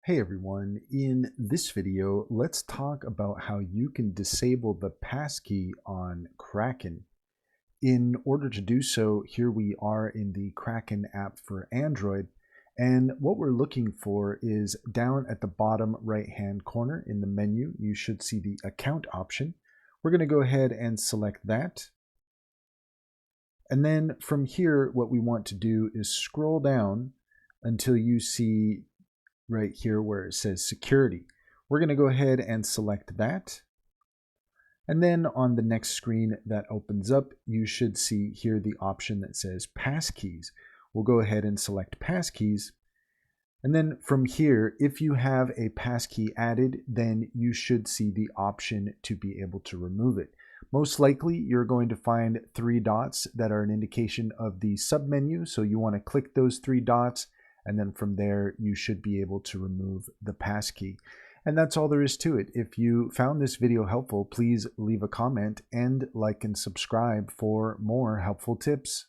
Hey everyone, in this video, let's talk about how you can disable the passkey on Kraken. In order to do so, here we are in the Kraken app for Android, and what we're looking for is down at the bottom right-hand corner in the menu, you should see the account option. We're going to go ahead and select that. And then from here, what we want to do is scroll down until you see right here where it says security. We're going to go ahead and select that. And then on the next screen that opens up, you should see here the option that says passkeys. We'll go ahead and select passkeys. And then from here, if you have a passkey added, then you should see the option to be able to remove it. Most likely, you're going to find three dots that are an indication of the submenu. So you want to click those three dots, and then from there, you should be able to remove the passkey. And that's all there is to it. If you found this video helpful, please leave a comment and like and subscribe for more helpful tips.